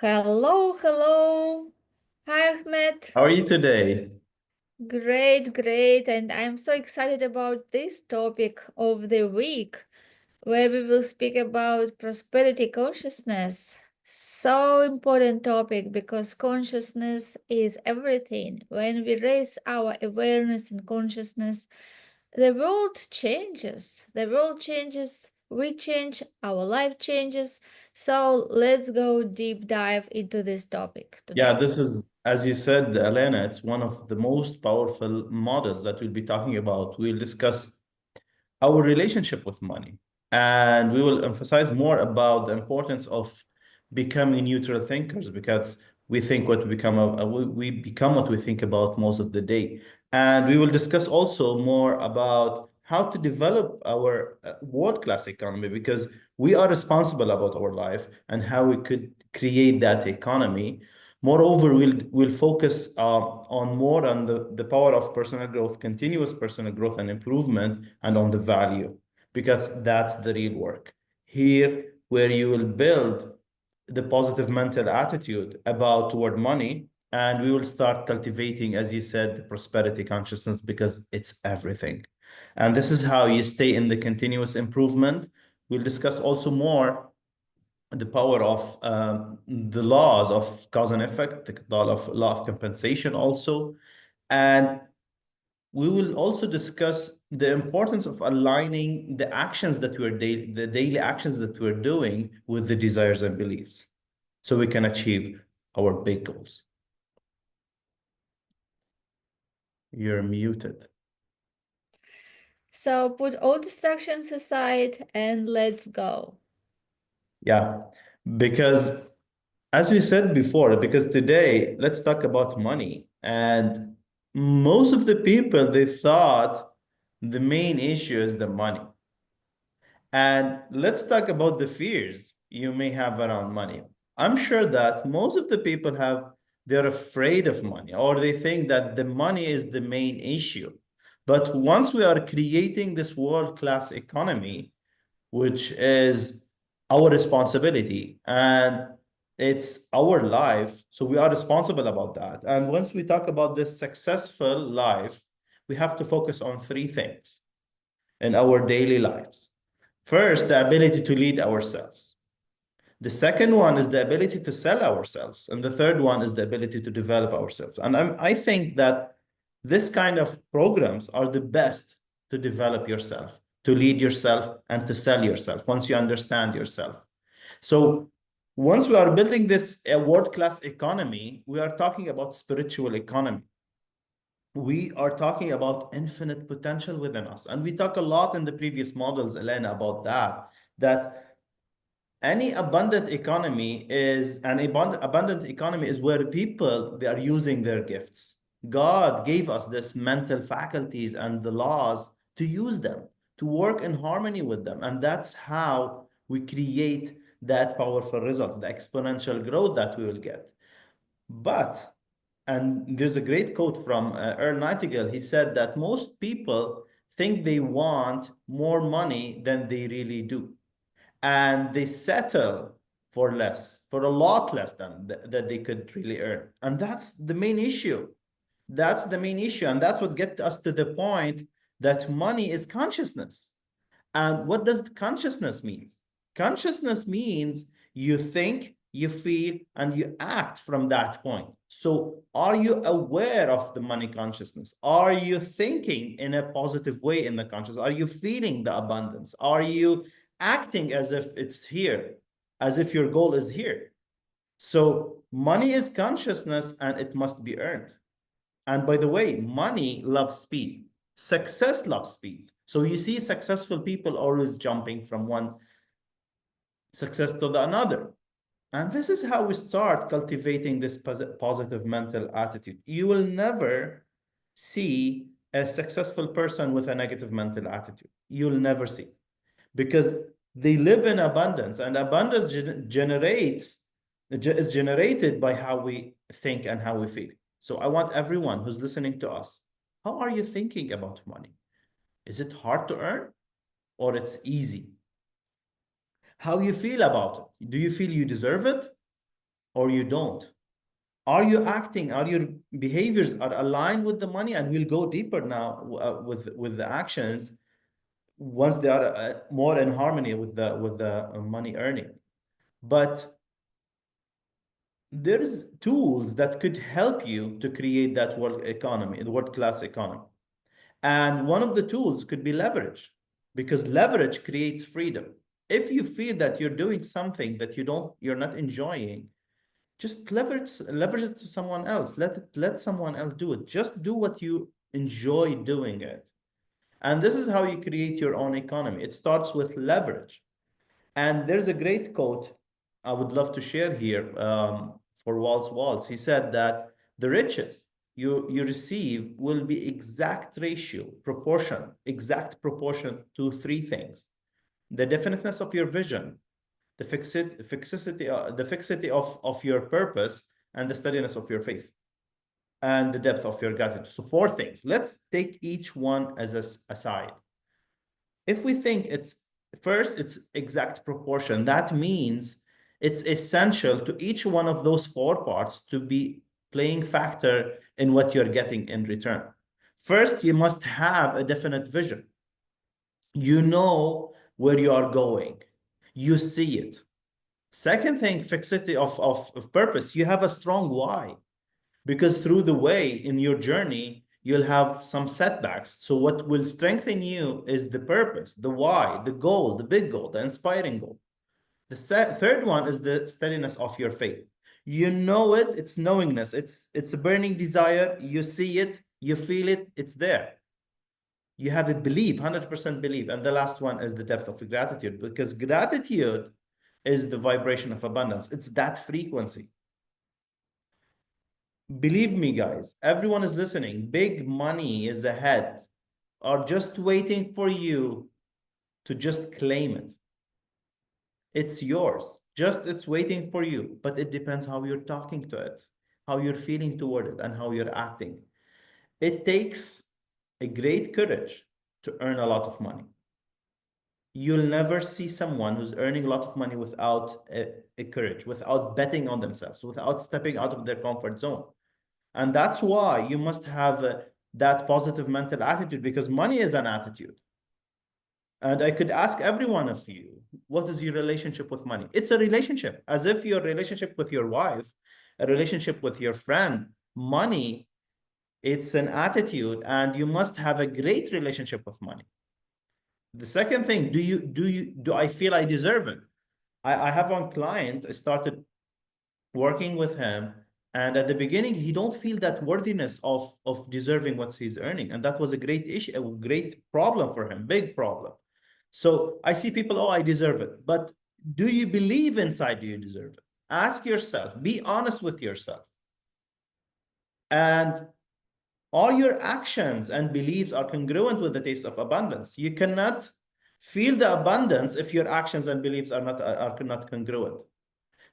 Hello, hello. Hi, Ahmed. How are you today? Great, great. And I'm so excited about this topic of the week, where we will speak about prosperity consciousness. So important topic because consciousness is everything. When we raise our awareness and consciousness, the world changes. The world changes. We change. Our life changes. So let's go deep dive into this topic Yeah, today. this is, as you said, Elena, it's one of the most powerful models that we'll be talking about. We'll discuss our relationship with money. And we will emphasize more about the importance of becoming neutral thinkers because we think what we become we become what we think about most of the day. And we will discuss also more about how to develop our world-class economy because we are responsible about our life and how we could create that economy. Moreover, we'll focus on more on the power of personal growth, continuous personal growth and improvement, and on the value, because that's the real work. Here, where you will build the positive mental attitude about toward money, and we will start cultivating, as you said, the prosperity consciousness because it's everything. And this is how you stay in the continuous improvement. We'll discuss also more the power of the laws of cause and effect, the law of compensation also. And we will also discuss the importance of aligning the actions that the daily actions that we're doing with the desires and beliefs so we can achieve our big goals. You're muted. So put all distractions aside and let's go. Yeah, because as we said before, because today, let's talk about money. And most of the people, they thought the main issue is the money. And let's talk about the fears you may have around money. I'm sure that most of the people they're afraid of money or they think that the money is the main issue. But once we are creating this world-class economy, which is our responsibility and it's our life, so we are responsible about that. And once we talk about this successful life, we have to focus on three things in our daily lives. First, the ability to lead ourselves. The second one is the ability to sell ourselves. And the third one is the ability to develop ourselves. And I think that this kind of programs are the best to develop yourself, to lead yourself, and to sell yourself once you understand yourself. So once we are building this world-class economy, we are talking about spiritual economy. We are talking about infinite potential within us. And we talk a lot in the previous models, Elena, about that any abundant economy is an abundant economy is where people, they are using their gifts. God gave us this mental faculties and the laws to use them, to work in harmony with them. And that's how we create that powerful results, the exponential growth that we will get. But, and there's a great quote from Earl Nightingale. He said that most people think they want more money than they really do. And they settle for less, for a lot less than that they could really earn. And that's the main issue. That's the main issue. And that's what gets us to the point that money is consciousness. And what does consciousness mean? Consciousness means you think, you feel, and you act from that point. So are you aware of the money consciousness? Are you thinking in a positive way in the conscious? Are you feeling the abundance? Are you acting as if it's here, as if your goal is here? So money is consciousness and it must be earned. And by the way, money loves speed. Success loves speed. So you see successful people always jumping from one success to the another. And this is how we start cultivating this positive mental attitude. You will never see a successful person with a negative mental attitude. You'll never see because they live in abundance and abundance is generated by how we think and how we feel. So I want everyone who's listening to us, how are you thinking about money? Is it hard to earn or it's easy? How you feel about it? Do you feel you deserve it or you don't? Are you acting? Are your behaviors are aligned with the money? And we'll go deeper now with the actions once they are more in harmony with the money earning. But there's tools that could help you to create that world economy, the world class economy. And one of the tools could be leverage, because leverage creates freedom. If you feel that you're doing something that you're not enjoying, just leverage it to someone else. Let someone else do it. Just do what you enjoy doing it. And this is how you create your own economy. It starts with leverage. And there's a great quote I would love to share here for Waltz Waltz. He said that the riches you receive will be exact proportion to three things: the definiteness of your vision, the fixity of your purpose, and the steadiness of your faith, and the depth of your gratitude. So four things. Let's take each one as aside. If we think it's exact proportion, that means it's essential to each one of those four parts to be playing factor in what you're getting in return. First, you must have a definite vision. You know where you are going. You see it. Second thing, fixity of purpose. You have a strong why, because through the way in your journey, you'll have some setbacks. So what will strengthen you is the purpose, the why, the goal, the big goal, the inspiring goal. The third one is the steadiness of your faith. You know it, it's knowingness, it's a burning desire. You see it, you feel it, it's there. You have a belief, 100% belief. And the last one is the depth of gratitude, because gratitude is the vibration of abundance. It's that frequency. Believe me, guys, everyone is listening. Big money is ahead, or just waiting for you to just claim it. It's yours. Just it's waiting for you. But it depends how you're talking to it, how you're feeling toward it, and how you're acting. It takes a great courage to earn a lot of money. You'll never see someone who's earning a lot of money without a courage, without betting on themselves, without stepping out of their comfort zone. And that's why you must have that positive mental attitude, because money is an attitude. And I could ask every one of you, what is your relationship with money? It's a relationship, as if your relationship with your wife, a relationship with your friend. Money, it's an attitude, and you must have a great relationship with money. The second thing, do I feel I deserve it? I have one client, I started working with him, and at the beginning he don't feel that worthiness of deserving what he's earning, and that was a great issue, a great problem for him, big problem. So I see people, oh, I deserve it, but do you believe inside you deserve it? Ask yourself, be honest with yourself. And are your actions and beliefs are congruent with the taste of abundance? You cannot feel the abundance if your actions and beliefs are not congruent.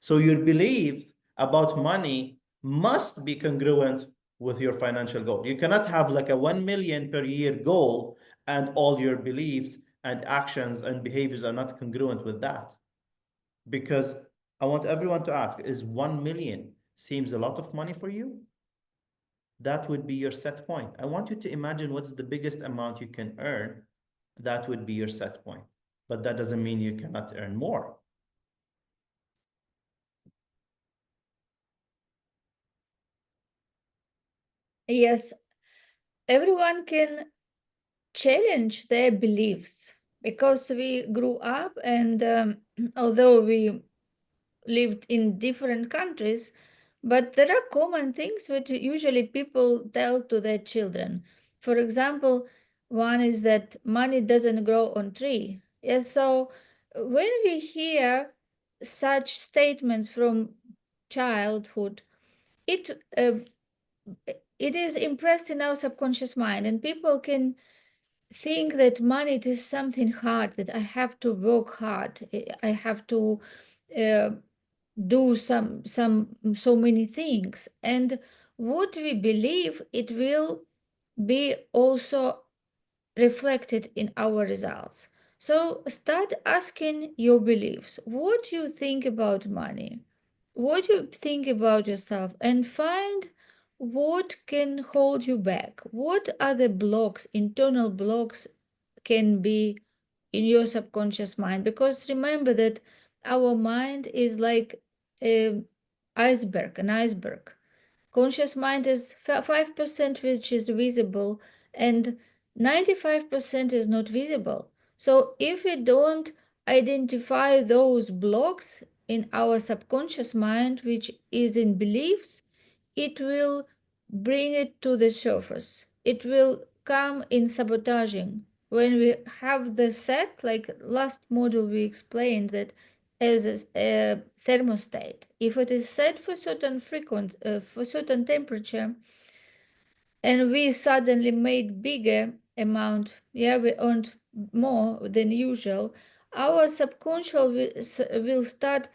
So your beliefs about money must be congruent with your financial goal. You cannot have like a 1 million per year goal and all your beliefs and actions and behaviors are not congruent with that. Because I want everyone to ask, is 1 million seems a lot of money for you? That would be your set point. I want you to imagine what's the biggest amount you can earn. That would be your set point. But that doesn't mean you cannot earn more. Yes, everyone can challenge their beliefs because we grew up and although we lived in different countries, but there are common things which usually people tell to their children. For example, one is that money doesn't grow on tree. Yes, so when we hear such statements from childhood, it it is impressed in our subconscious mind, and people can think that money it is something hard, that I have to work hard, I have to uh, do some so many things, and what we believe it will be also reflected in our results. So start asking your beliefs. What do you think about money? what you think about yourself and find what can hold you back. What are the blocks, internal blocks can be in your subconscious mind? Because remember that our mind is like an iceberg. Conscious mind is 5% which is visible and 95% is not visible. So if we don't identify those blocks in our subconscious mind, which is in beliefs, it will bring it to the surface. It will come in sabotaging. When we have the set, like last module we explained that as a thermostat, if it is set for certain for certain temperature, and we suddenly made bigger amount, yeah, we earned more than usual, our subconscious will start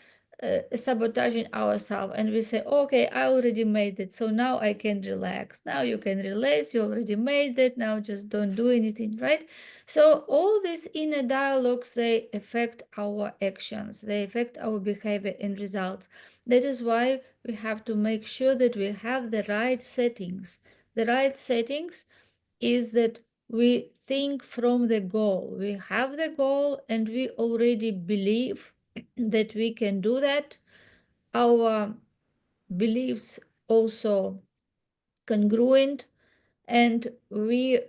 sabotaging ourselves, and we say, okay, I already made it, so now I can relax. Now you can relax, you already made it, now just don't do anything, right? So all these inner dialogues, they affect our actions, they affect our behavior and results. That is why we have to make sure that we have the right settings. The right settings is that we think from the goal. We have the goal and we already believe that we can do that. Our beliefs also congruent, and we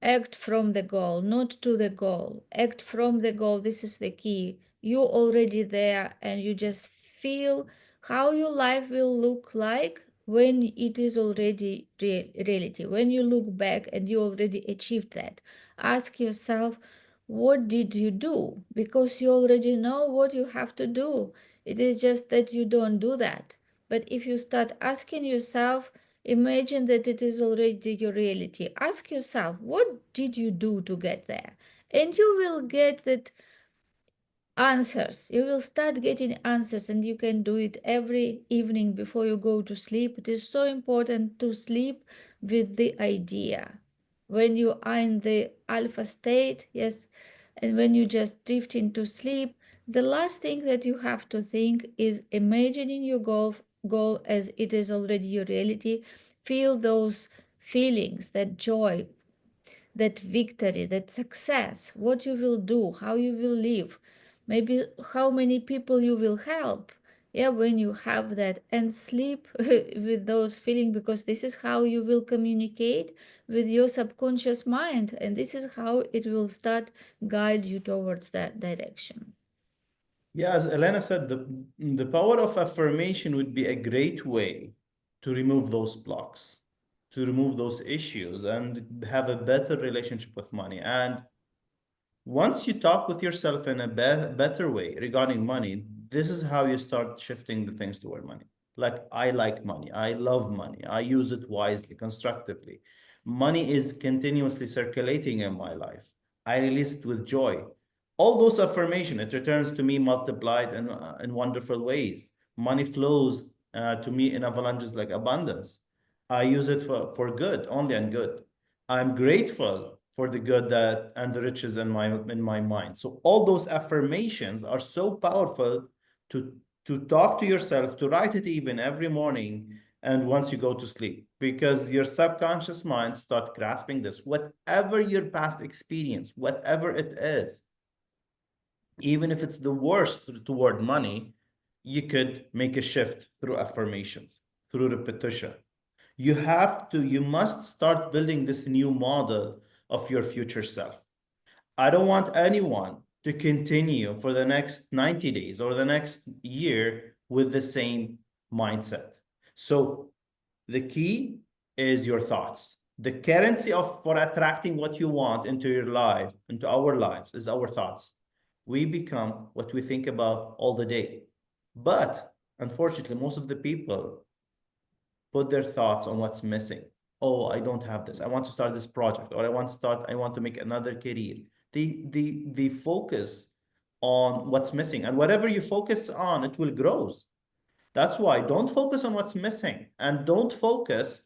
act from the goal, not to the goal. Act from the goal. This is the key. You're already there and you just feel how your life will look like when it is already reality. When you look back and you already achieved that. Ask yourself, what did you do? Because you already know what you have to do. It is just that you don't do that. But if you start asking yourself, imagine that it is already your reality. Ask yourself, what did you do to get there? And you will get that answers. You will start getting answers, and you can do it every evening before you go to sleep. It is so important to sleep with the idea. When you are in the alpha state, yes, and when you just drift into sleep, the last thing that you have to think is imagining your goal as it is already your reality. Feel those feelings, that joy, that victory, that success, what you will do, how you will live, maybe how many people you will help. Yeah, when you have that, and sleep with those feelings, because this is how you will communicate with your subconscious mind, and this is how it will start guide you towards that direction. Yeah, as Elena said, the power of affirmation would be a great way to remove those blocks, to remove those issues, and have a better relationship with money. And once you talk with yourself in a better way regarding money, this is how you start shifting the things toward money. I like money. I love money. I use it wisely, constructively. Money is continuously circulating in my life. I release it with joy. All those affirmation, it returns to me multiplied in wonderful ways. Money flows to me in avalanches like abundance. I use it for good, only and good. I'm grateful for the good that and the riches in my mind. So all those affirmations are so powerful to to talk to yourself, to write it even every morning and once you go to sleep, because your subconscious mind start grasping this. Whatever your past experience, whatever it is, even if it's the worst toward money, you could make a shift through affirmations, through repetition. You must start building this new model of your future self. I don't want anyone to continue for the next 90 days or the next year with the same mindset. So the key is your thoughts. The currency of for attracting what you want into your life, into our lives, is our thoughts. We become what we think about all the day. But unfortunately, most of the people put their thoughts on what's missing. Oh, I don't have this. I want to start this project, or I want to make another career. They focus on what's missing. And whatever you focus on, it will grow. That's why don't focus on what's missing, and don't focus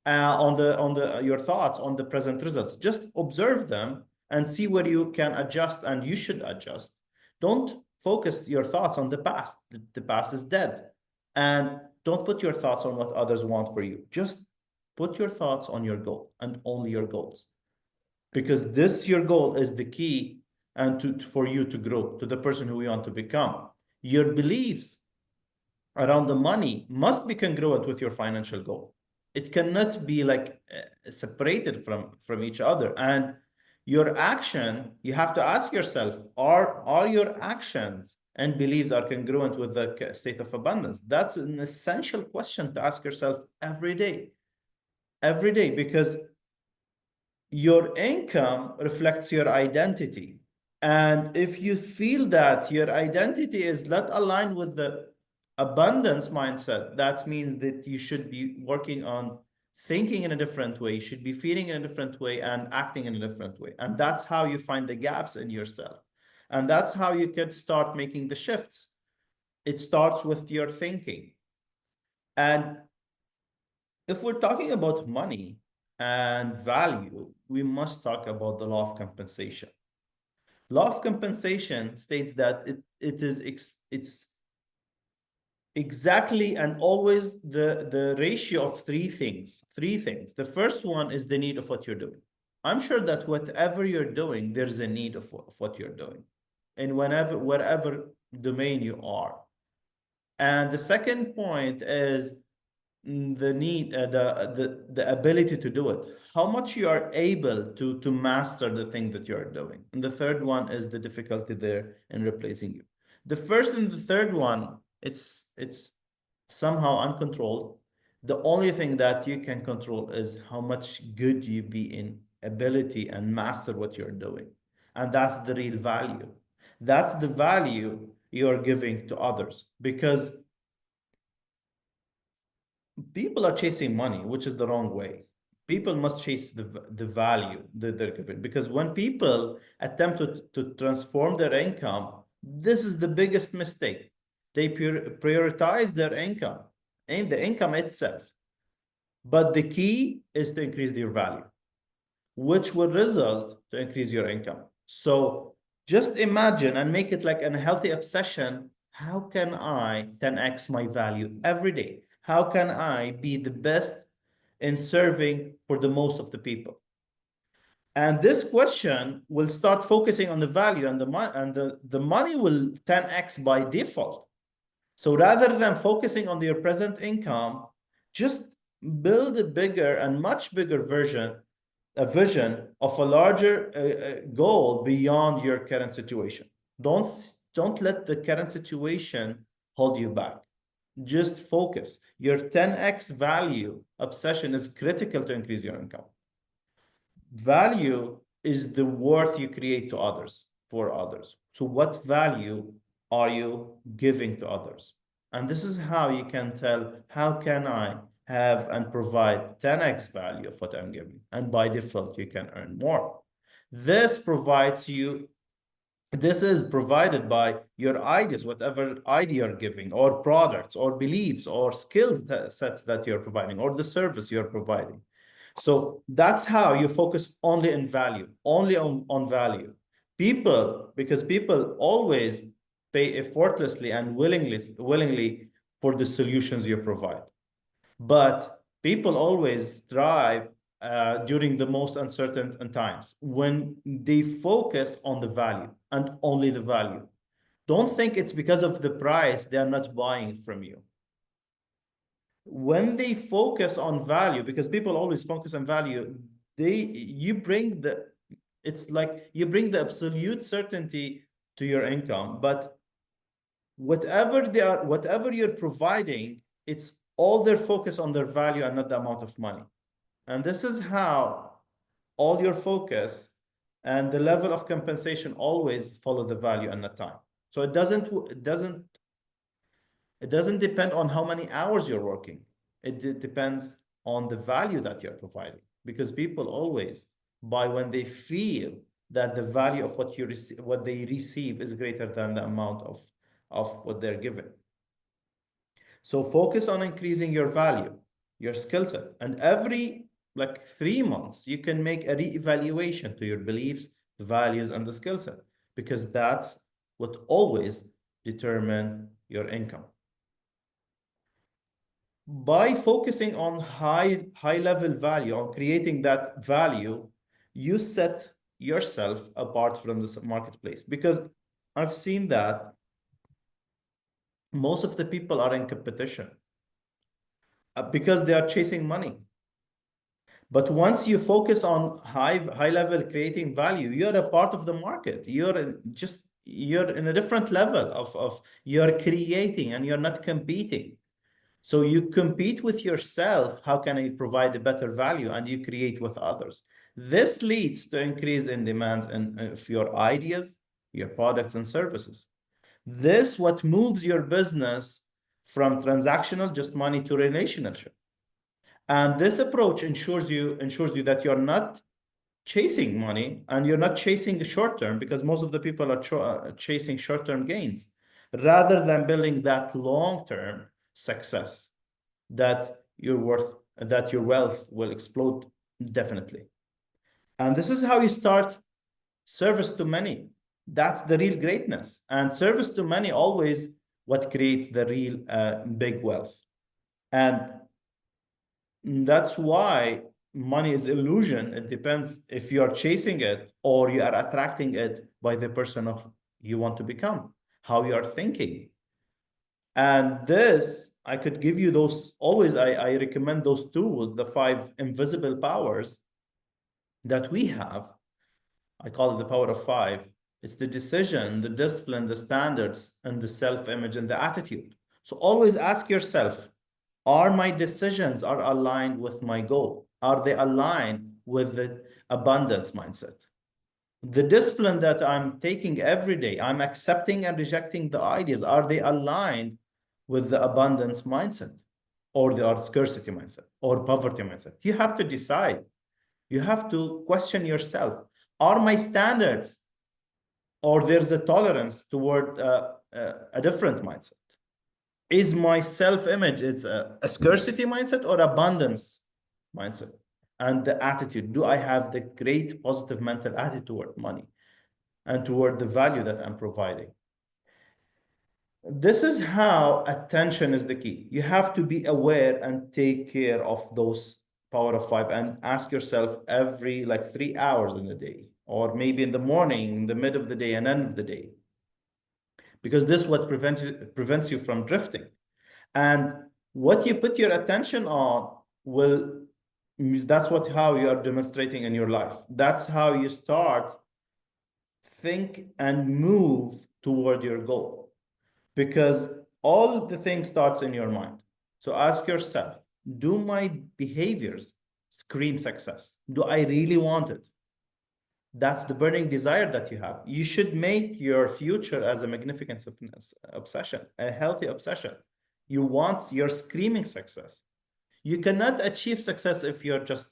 on the your thoughts on the present results. Just observe them and see where you can adjust, and you should adjust. Don't focus your thoughts on the past. The past is dead. And don't put your thoughts on what others want for you. Just put your thoughts on your goal and only your goals. Because this, your goal, is the key and for you to grow to the person who you want to become. Your beliefs around the money must be congruent with your financial goal. It cannot be like separated from each other. And your action, you have to ask yourself, are your actions and beliefs are congruent with the state of abundance? That's an essential question to ask yourself every day, because your income reflects your identity. And if you feel that your identity is not aligned with the abundance mindset, that means that you should be working on thinking in a different way, you should be feeling in a different way and acting in a different way. And that's how you find the gaps in yourself. And that's how you can start making the shifts. It starts with your thinking. And if we're talking about money and value, we must talk about the law of compensation. Law of compensation states that it's exactly and always the ratio of three things. Three things. The first one is the need of what you're doing. I'm sure that whatever you're doing, there's a need of what you're doing, in wherever domain you are. And the second point is the need, the ability to do it. How much you are able to master the thing that you are doing. And the third one is the difficulty there in replacing you. The first and the third one, it's somehow uncontrolled. The only thing that you can control is how much good you be in ability and master what you're doing. And that's the real value. That's the value you're giving to others, because people are chasing money, which is the wrong way. People must chase the value that they're given. Because when people attempt to transform their income, this is the biggest mistake. They prioritize their income and the income itself. But the key is to increase your value, which will result to increase your income. So just imagine and make it like a healthy obsession. How can I 10x my value every day? How can I be the best in serving for the most of the people? And this question will start focusing on the value, and the money will 10x by default. So rather than focusing on your present income, just build a bigger and much bigger a vision of a larger goal beyond your current situation. Don't let the current situation hold you back. Just focus. Your 10x value obsession is critical to increase your income. Value is the worth you create to others, for others. So what value are you giving to others? And this is how you can tell, how can I have and provide 10x value of what I'm giving? And by default, you can earn more. This provides you, this is provided by your ideas, whatever idea you're giving, or products, or beliefs, or skills sets that you're providing, or the service you're providing. So that's how you focus only on value, only on value. Because people always pay effortlessly and willingly for the solutions you provide. But people always thrive during the most uncertain times when they focus on the value and only the value. Don't think it's because of the price they are not buying from you. When they focus on value, because people always focus on value, you bring it's like you bring the absolute certainty to your income, but whatever you're providing, it's all their focus on their value and not the amount of money. And this is how all your focus and the level of compensation always follow the value and not time. So it doesn't depend on how many hours you're working. It depends on the value that you're providing, because people always buy when they feel that the value of what they receive is greater than the amount of what they're given. So focus on increasing your value, your skill set, and every like 3 months you can make a re-evaluation to your beliefs, values, and the skill set, because that's would always determine your income. By focusing on high level value, on creating that value, you set yourself apart from this marketplace. Because I've seen that most of the people are in competition because they are chasing money. But once you focus on high level creating value, you're a part of the market. You're in a different level of you're creating and you're not competing. So you compete with yourself. How can I provide a better value? And you create with others. This leads to increase in demand of your ideas, your products and services. This what moves your business from transactional, just money, to relationship. And this approach ensures you that you're not chasing money and you're not chasing short term, because most of the people are chasing short term gains rather than building that long term success that your wealth will explode definitely. And this is how you start service to many. That's the real greatness. And service to many always what creates the real big wealth. And that's why money is illusion. It depends if you are chasing it or you are attracting it by the person of you want to become, how you are thinking. And this, I could give you those, always I recommend those tools, the 5 invisible powers that we have. I call it the power of 5. It's the decision, the discipline, the standards, and the self-image and the attitude. So always ask yourself, are my decisions are aligned with my goal? Are they aligned with the abundance mindset? The discipline that I'm taking every day, I'm accepting and rejecting the ideas, are they aligned with the abundance mindset or the scarcity mindset or poverty mindset? You have to decide. You have to question yourself. Are my standards, or there's a tolerance toward a different mindset? Is my self-image, it's a scarcity mindset or abundance mindset? And the attitude, do I have the great positive mental attitude toward money and toward the value that I'm providing? This is how attention is the key. You have to be aware and take care of those power of 5 and ask yourself every like 3 hours in the day, or maybe in the morning, in the mid of the day and end of the day, because this is what prevents you from drifting. And what you put your attention on will, how you are demonstrating in your life. That's how you start think and move toward your goal, because all the thing starts in your mind. So ask yourself, do my behaviors scream success? Do I really want it? That's the burning desire that you have. You should make your future as a magnificent obsession, a healthy obsession. You're screaming success. You cannot achieve success if you're just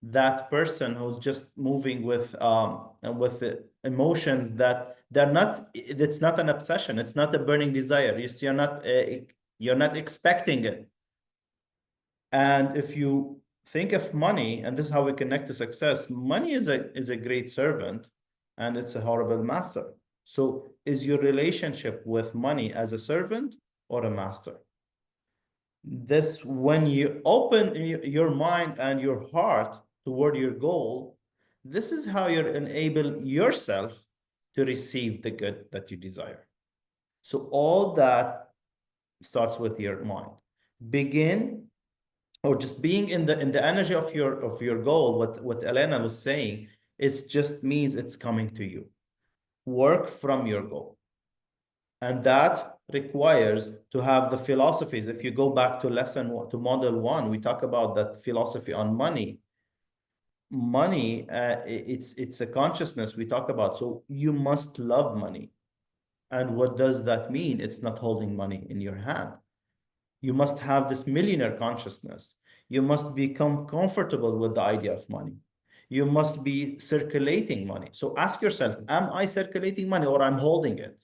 that person who's just moving with the emotions that they're not. It's not an obsession. It's not a burning desire. You're not expecting it. And if you think of money, and this is how we connect to success, money is a great servant and it's a horrible master. So is your relationship with money as a servant or a master? This, when you open your mind and your heart toward your goal, this is how you enable yourself to receive the good that you desire. So all that starts with your mind. Begin, or just being in the energy of your goal. What Elena was saying, it just means it's coming to you. Work from your goal. And that requires to have the philosophies. If you go back to model 1, we talk about that philosophy on money. Money, it's a consciousness we talk about. So you must love money. And what does that mean? It's not holding money in your hand. You must have this millionaire consciousness. You must become comfortable with the idea of money. You must be circulating money. So ask yourself, am I circulating money or I'm holding it?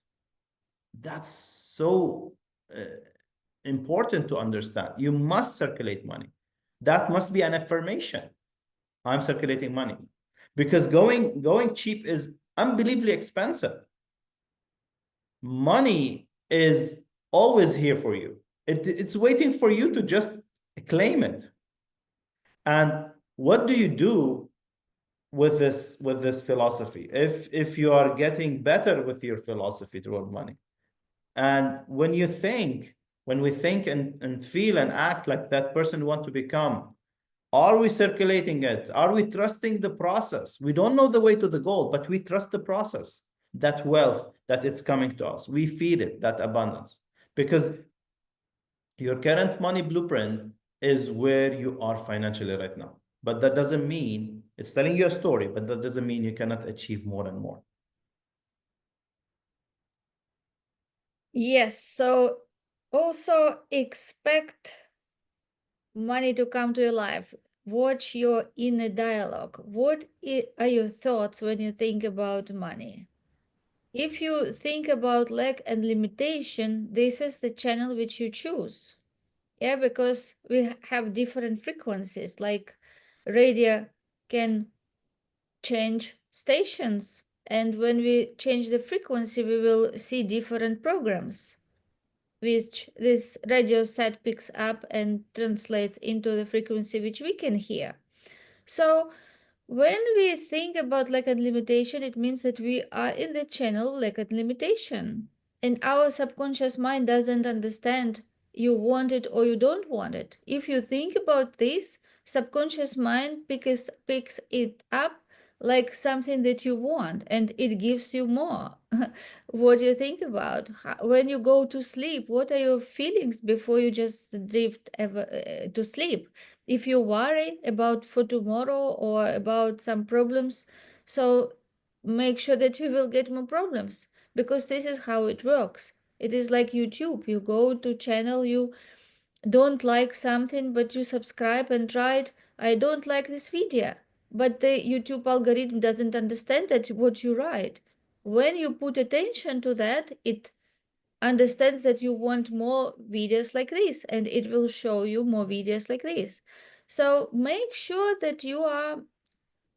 That's so important to understand. You must circulate money. That must be an affirmation. I'm circulating money. Because going cheap is unbelievably expensive. Money is always here for you. It's waiting for you to just claim it. And what do you do with this philosophy? If you are getting better with your philosophy toward money, and when we think and feel and act like that person want to become, are we circulating it? Are we trusting the process? We don't know the way to the goal, but we trust the process, that wealth that it's coming to us. We feed it that abundance, because your current money blueprint is where you are financially right now. But that doesn't mean it's telling you a story, but that doesn't mean you cannot achieve more and more. Yes, so also expect money to come to your life. Watch your inner dialogue. What are your thoughts when you think about money? If you think about lack and limitation, this is the channel which you choose. Yeah, because we have different frequencies, like radio can change stations. And when we change the frequency, we will see different programs, which this radio set picks up and translates into the frequency which we can hear. So when we think about lack and limitation, it means that we are in the channel lack and limitation. And our subconscious mind doesn't understand you want it or you don't want it. If you think about this, subconscious mind picks it up like something that you want and it gives you more. What do you think about? When you go to sleep, what are your feelings before you just drift to sleep? If you worry about for tomorrow or about some problems, so make sure that you will get more problems, because this is how it works. It is like YouTube. You go to channel, you don't like something, but you subscribe and try it. I don't like this video, but the YouTube algorithm doesn't understand that what you write. When you put attention to that, it understands that you want more videos like this, and it will show you more videos like this. So make sure that you are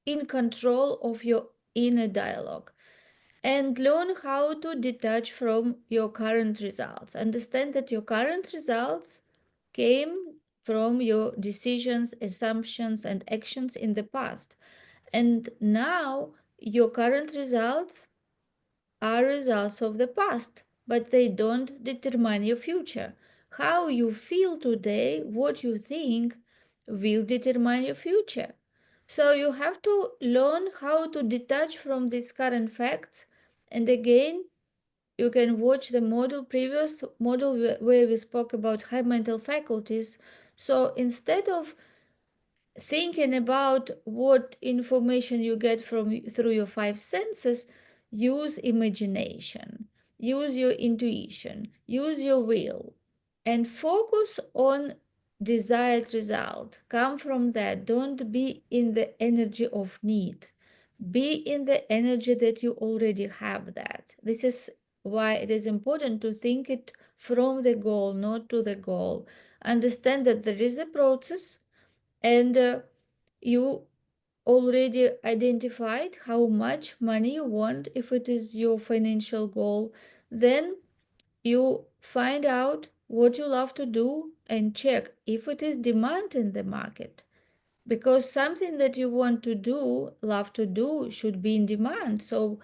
in control of your inner dialogue and learn how to detach from your current results. Understand that your current results came from your decisions, assumptions, and actions in the past. And now your current results are results of the past, but they don't determine your future. How you feel today, what you think, will determine your future. So you have to learn how to detach from these current facts. And again, you can watch the previous model where we spoke about high mental faculties. So instead of thinking about what information you get from through your five senses, use imagination, use your intuition, use your will, and focus on desired result. Come from that. Don't be in the energy of need. Be in the energy that you already have that. This is why it is important to think it from the goal, not to the goal. Understand that there is a process, and you already identified how much money you want if it is your financial goal. Then you find out what you love to do and check if it is demand in the market, because something that you want to do, love to do, should be in demand. So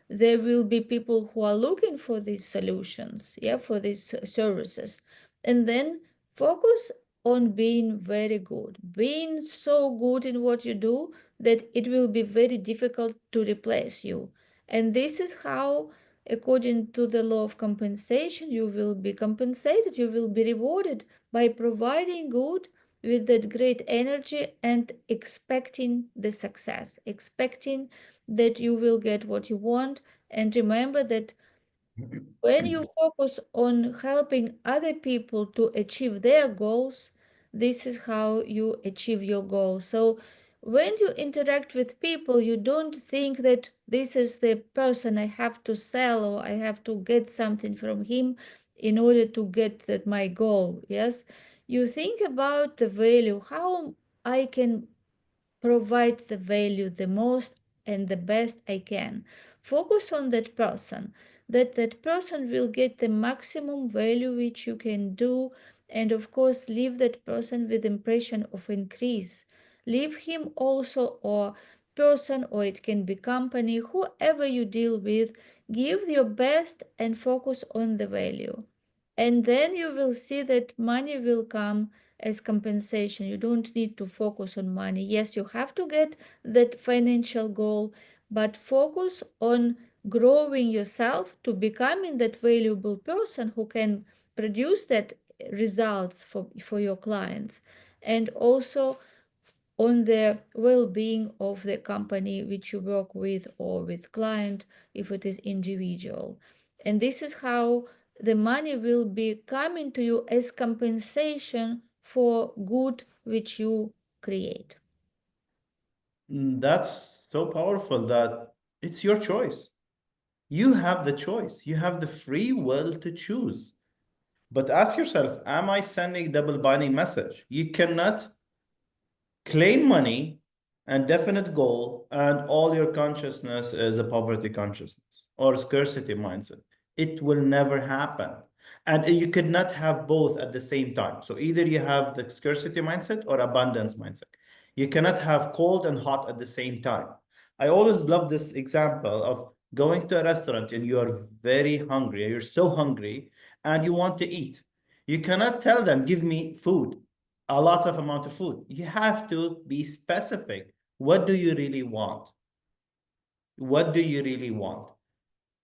there will be people who are looking for these solutions, yeah, for these services. And then focus on being very good, being so good in what you do that it will be very difficult to replace you. And this is how, according to the law of compensation, you will be compensated, you will be rewarded by providing good with that great energy and expecting the success, expecting that you will get what you want. And remember that when you focus on helping other people to achieve their goals, this is how you achieve your goal. So when you interact with people, you don't think that this is the person I have to sell or I have to get something from him in order to get that my goal. Yes, you think about the value, how I can provide the value the most and the best I can. Focus on that person. that that person will get the maximum value which you can do, and of course leave that person with impression of increase. Leave him also, or person, or it can be company, whoever you deal with, give your best and focus on the value. And then you will see that money will come as compensation. You don't need to focus on money. Yes, you have to get that financial goal, but focus on growing yourself to becoming that valuable person who can produce that results for your clients, and also on the well-being of the company which you work with, or with client if it is individual. And this is how the money will be coming to you as compensation for good which you create. That's so powerful that it's your choice. You have the choice. You have the free will to choose. But ask yourself, am I sending double binding message? You cannot claim money and definite goal, and all your consciousness is a poverty consciousness or scarcity mindset. It will never happen. And you could not have both at the same time. So either you have the scarcity mindset or abundance mindset. You cannot have cold and hot at the same time. I always love this example of going to a restaurant and you are very hungry, you're so hungry, and you want to eat. You cannot tell them, give me food, a lots of amount of food. You have to be specific. What do you really want? What do you really want?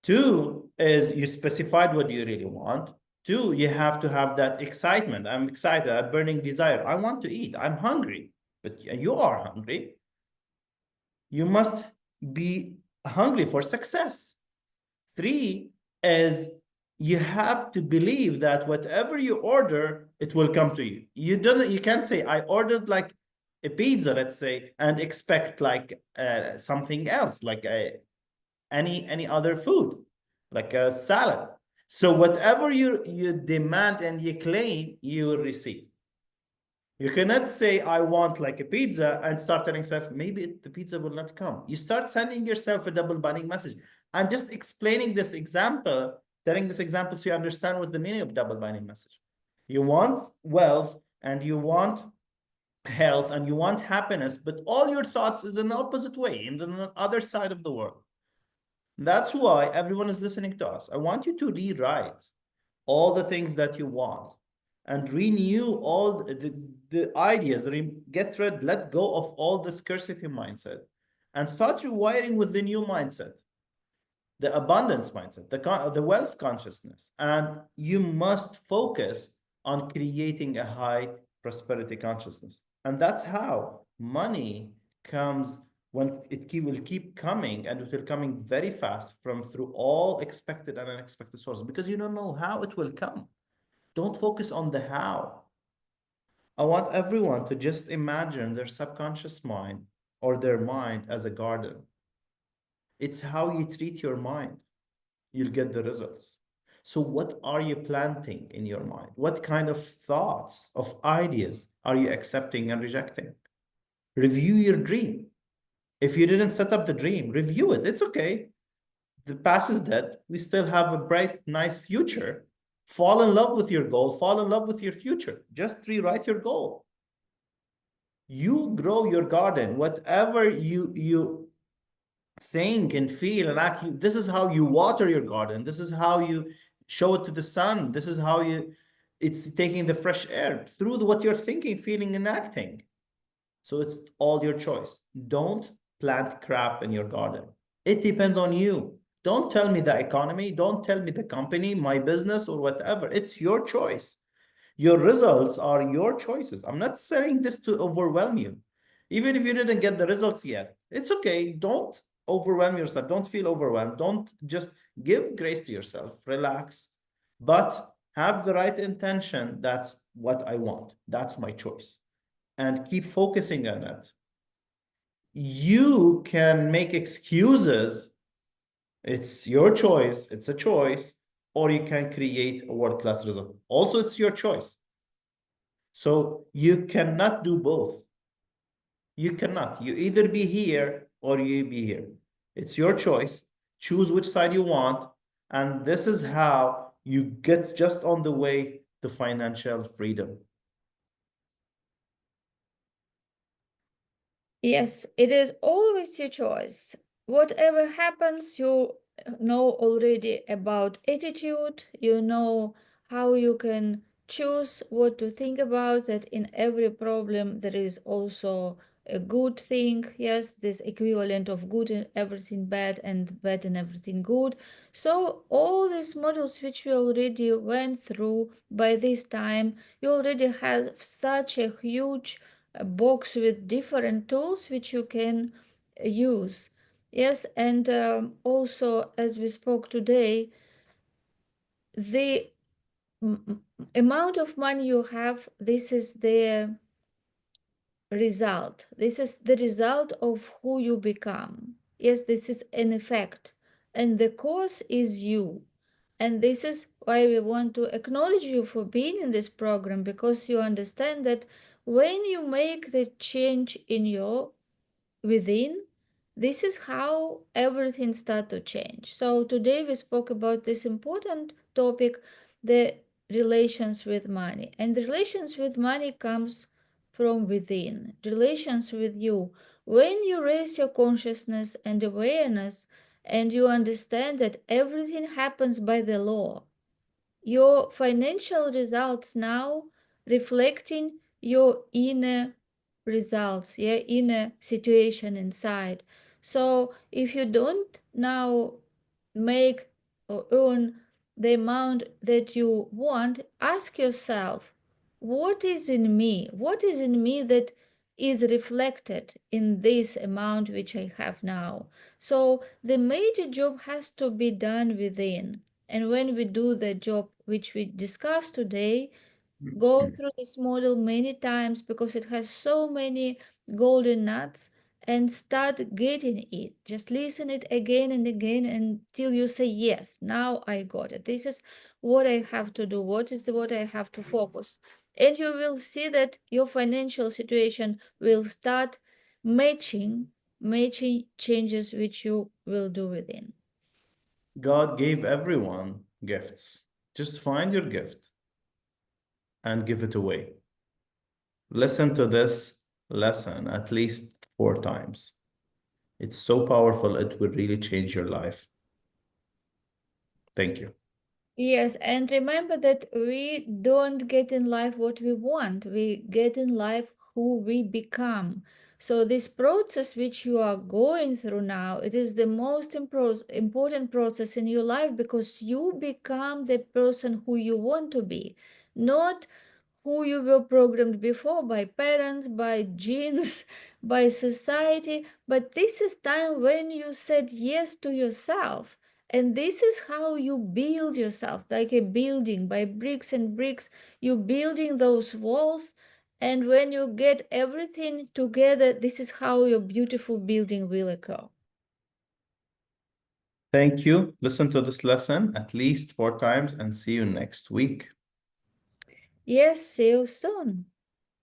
Two is you specified what you really want. Two, you have to have that excitement. I'm excited, a burning desire. I want to eat. I'm hungry. But you are hungry. You must be hungry for success. Three is you have to believe that whatever you order, it will come to you. You can't say I ordered like a pizza, let's say, and expect like something else, like any other food, like a salad. So whatever you demand and you claim, you will receive. You cannot say, I want like a pizza and start telling yourself, maybe the pizza will not come. You start sending yourself a double binding message. I'm just explaining this example, telling this example so you understand what the meaning of double binding message. You want wealth and you want health and you want happiness, but all your thoughts is in the opposite way, in the other side of the world. That's why everyone is listening to us. I want you to rewrite all the things that you want and renew all the ideas, get rid, let go of all the scarcity mindset and start rewiring with the new mindset, the abundance mindset, the wealth consciousness. And you must focus on creating a high prosperity consciousness. And that's how money comes when will keep coming, and it will coming very fast from through all expected and unexpected sources because you don't know how it will come. Don't focus on the how. I want everyone to just imagine their subconscious mind or their mind as a garden. It's how you treat your mind, you'll get the results. So, what are you planting in your mind? What kind of thoughts, of ideas are you accepting and rejecting? Review your dream. If you didn't set up the dream, review it. It's okay. The past is dead. We still have a bright, nice future. Fall in love with your goal, fall in love with your future. Just rewrite your goal. You grow your garden, whatever you think and feel and act. This is how you water your garden. This is how you show it to the sun. This is how it's taking the fresh air through what you're thinking, feeling, and acting. So it's all your choice. Don't plant crap in your garden. It depends on you. Don't tell me the economy. Don't tell me the company, my business, or whatever. It's your choice. Your results are your choices. I'm not saying this to overwhelm you. Even if you didn't get the results yet, it's okay. Don't overwhelm yourself. Don't feel overwhelmed. Don't just give grace to yourself. Relax, but have the right intention. That's what I want. That's my choice. And keep focusing on it. You can make excuses. It's your choice. It's a choice. Or you can create a world-class result. Also, it's your choice. So you cannot do both. You cannot. You either be here or you be here. It's your choice. Choose which side you want And this is how you get just on the way to financial freedom. Yes, it is always your choice. Whatever happens, you know already about attitude, you know how you can choose what to think about, that in every problem there is also a good thing. Yes, this equivalent of good in everything bad and bad in everything good. So all these models which we already went through by this time, you already have such a huge a box with different tools which you can use. Yes, and also as we spoke today, the amount of money you have, this is the result. This is the result of who you become. Yes, this is an effect, and the cause is you. And this is why we want to acknowledge you for being in this program, because you understand that when you make the change in your within, this is how everything start to change. So today we spoke about this important topic, the relations with money. And the relations with money comes from within, relations with you. When you raise your consciousness and awareness, and you understand that everything happens by the law, your financial results now reflecting your inner results, yeah, inner situation inside. So if you don't now make or earn the amount that you want, ask yourself, what is in me? What is in me that is reflected in this amount which I have now? So the major job has to be done within. And when we do the job which we discussed today, go through this model many times because it has so many golden nuts, and start getting it. Just listen it again and again until you say, yes, now I got it. This is what I have to do. What I have to focus. And you will see that your financial situation will start matching changes which you will do within. God gave everyone gifts. Just find your gift and give it away. Listen to this lesson at least 4 times. It's so powerful, it will really change your life. Thank you. Yes, and remember that we don't get in life what we want. We get in life who we become. So this process which you are going through now, it is the most important process in your life, because you become the person who you want to be, not who you were programmed before by parents, by genes, by society. But this is time when you said yes to yourself. And this is how you build yourself, like a building, by bricks and bricks. You building those walls. And when you get everything together, this is how your beautiful building will occur. Thank you. Listen to this lesson at least 4 times and see you next week. Yes, see you soon.